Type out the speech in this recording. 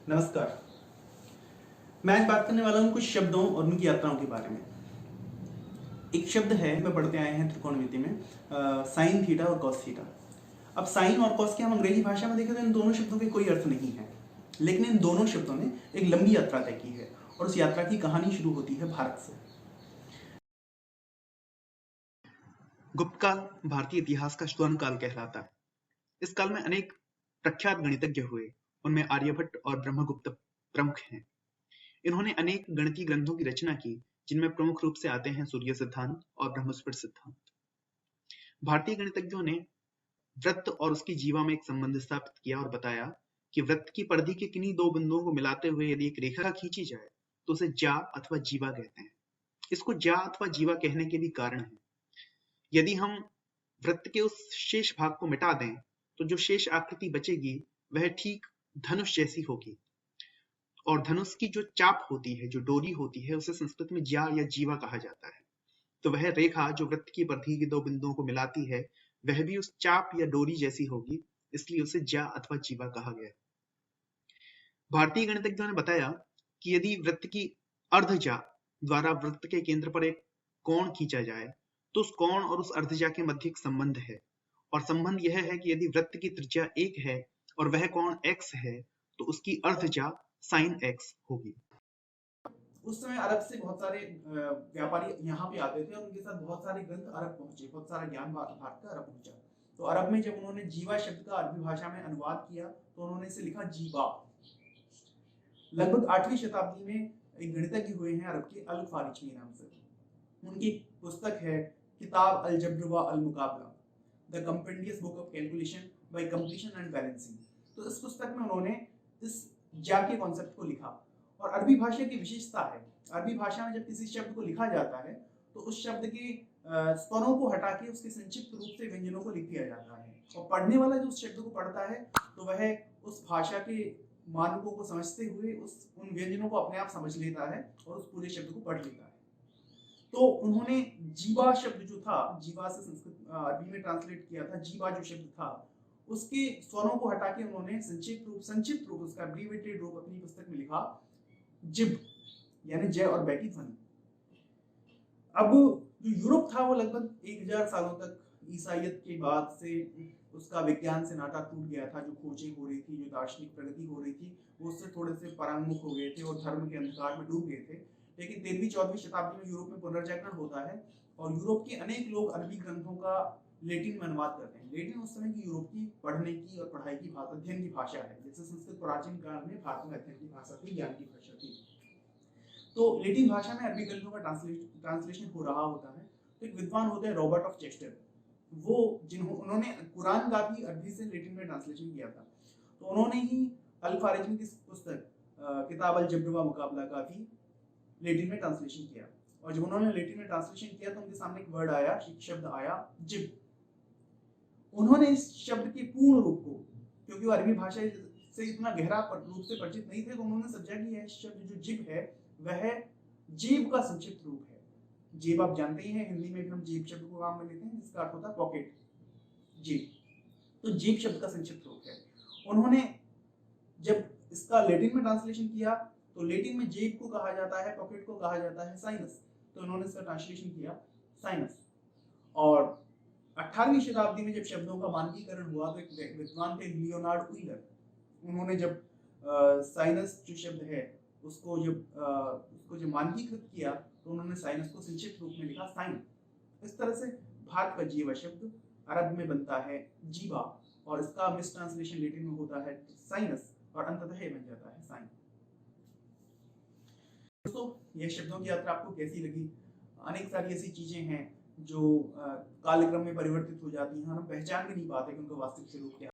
नमस्कार। मैं आज बात करने वाला हूँ कुछ शब्दों और उनकी यात्राओं के बारे में। एक शब्द है मैं पढ़ते आए हैं त्रिकोणमिति में, साइन थीटा और कॉस थीटा। अब साइन और कॉस के हम अंग्रेजी भाषा में देखें तो इन दोनों शब्दों के कोई अर्थ नहीं है, लेकिन इन दोनों शब्दों ने एक लंबी यात्रा तय की है और उस यात्रा की कहानी शुरू होती है भारत से। गुप्त काल भारतीय इतिहास का स्वर्ण काल कहलाता है। इस काल में अनेक प्रख्यात गणितज्ञ हुए, उनमें आर्यभट्ट और ब्रह्मगुप्त प्रमुख हैं। इन्होंने अनेक गणितीय ग्रंथों की रचना की, जिनमें प्रमुख रूप से आते हैं सूर्य सिद्धांत और ब्रह्मस्फुट सिद्धांत। भारतीय गणितज्ञों ने वृत्त और उसकी जीवा में एक संबंध स्थापित किया और बताया कि वृत्त की परिधि के किन्हीं दो बिंदुओं को मिलाते हुए यदि एक रेखा खींची जाए तो उसे ज्या अथवा जीवा कहते हैं। इसको ज्या अथवा जीवा कहने के भी कारण है। यदि हम वृत्त के उस शेष भाग को मिटा दें तो जो शेष आकृति बचेगी वह ठीक धनुष जैसी होगी, और धनुष की जो चाप होती है, जो डोरी होती है, उसे संस्कृत में ज्या या जीवा कहा जाता है। तो वह रेखा जो वृत्त की परिधि के दो बिंदुओं को मिलाती है वह भी उस चाप या डोरी जैसी होगी, इसलिए उसे ज्या अथवा जीवा कहा गया। भारतीय गणितज्ञों ने बताया कि यदि वृत्त की अर्धज्या द्वारा वृत्त के केंद्र पर एक कोण खींचा जाए तो उस कोण और उस अर्धज्या के मध्य एक संबंध है, और संबंध यह है कि यदि वृत्त की त्रिज्या 1 है और वह कोण x है तो उसकी अर्धज्या sin x होगी। उस समय अरब से बहुत सारे व्यापारी यहाँ पे आते थे और उनके साथ बहुत सारे ग्रंथ अरब पहुंचे, बहुत सारा ज्ञान भारत का अरब पहुंचा। तो अरब में जब उन्होंने जीवा शब्द का अरबी भाषा में अनुवाद किया तो उन्होंने इसे लिखा जीवा। लगभग 8वीं शताब्दी में एक गणितज्ञ हुए हैं अरब के, अल फारिची नाम से। उनकी पुस्तक है किताब अल जब्र व अल मुकाबला, the compendious book of calculation by completion and balancing. तो इस पुस्तक में उन्होंने इस ज्या के कॉन्सेप्ट को लिखा। और अरबी भाषा की विशेषता है, अरबी भाषा में जब किसी शब्द को लिखा जाता है तो उस शब्द के स्वरों को हटा के उसके संक्षिप्त रूप से व्यंजनों को लिख दिया जाता है, और पढ़ने वाला जो उस शब्द को पढ़ता है तो वह उस भाषा के मानकों को समझते हुए उन व्यंजनों को अपने आप समझ लेता है और उस पूरे शब्द को पढ़ लेता है। तो उन्होंने जीवा शब्द जो था, जीवा से संस्कृत अरबी में ट्रांसलेट किया था, जीवा जो शब्द था उसके स्वरों को हटा के उन्होंने संक्षिप्त रूप उसका एब्रीविएटेड रूप अपनी पुस्तक में लिखा, जिब, यानी जय और बै की ध्वनि। अब जो यूरोप था वो लगभग 1000 सालों तक ईसाइयत के बाद से उसका विज्ञान से नाता टूट गया था। जो खोजें हो रही थी, जो दार्शनिक प्रगति हो रही थी, वो उससे थोड़े से परांगमुख हो गए थे और धर्म के अंधकार में डूब गए थे। लेकिन 13वीं-14वीं शताब्दी में यूरोप में पुनर्जागरण होता है और यूरोप के अनेक लोग अरबी ग्रंथों का लेटिन में अनुवाद करते हैं। लेटिन उस समय की यूरोप की पढ़ने की और पढ़ाई की भाषा, अध्ययन की भाषा है। जैसे संस्कृत प्राचीन काल में भारत में अध्ययन की भाषा थी, ज्ञान की भाषा थी। तो लेटिन भाषा में अरबी ग्रंथों का ट्रांसलेशन हो रहा होता है। तो एक विद्वान होते हैं रॉबर्ट ऑफ चेस्टर, वो उन्होंने कुरान का भी अरबी से लेटिन में ट्रांसलेशन किया था। तो उन्होंने ही अल फारिजी की पुस्तक किताब अल जब्र व मुकाबला का भी लेटिन में ट्रांसलेशन किया। और जब उन्होंने लेटिन में ट्रांसलेशन किया तो उनके सामने एक वर्ड आया, एक शब्द आया, जिब। उन्होंने इस शब्द के पूर्ण रूप को, क्योंकि वो अरबी भाषा से इतना गहरा रूप से परिचित नहीं थे, तो उन्होंने समझा कि यह शब्द जो जिब है वह जेब का संक्षिप्त रूप है। जेब आप जानते ही हैं, हिंदी में भी हम जेब शब्द को काम में लेते हैं, जिसका अर्थ होता है पॉकेट, जेब। तो जेब शब्द का संक्षिप्त रूप है। उन्होंने जब इसका लेटिन में ट्रांसलेशन किया तो लेटिन में जेब को कहा जाता है, पॉकेट को कहा जाता है साइनस। तो उन्होंने इसका ट्रांसलेशन किया साइनस। और 18वीं शताब्दी में जब शब्दों का मानकीकरण हुआ तो एक विद्वान थे लियोनार्ड यूलर। उन्होंने जब साइनस जो शब्द है उसको जब मानकीकृत किया तो उन्होंने साइनस को संक्षिप्त रूप में लिखा साइन। इस तरह से भारत का जीवा शब्द अरब में बनता है जीवा, और इसका मिस ट्रांसलेशन लेटिन में होता है साइनस, और अंततः बन जाता है साइन। दोस्तों, यह शब्दों की यात्रा आपको कैसी लगी? अनेक सारी ऐसी चीजें हैं जो कालक्रम में परिवर्तित हो जाती हैं, हम पहचान भी नहीं पाते कि उनका वास्तविक स्वरूप क्या है।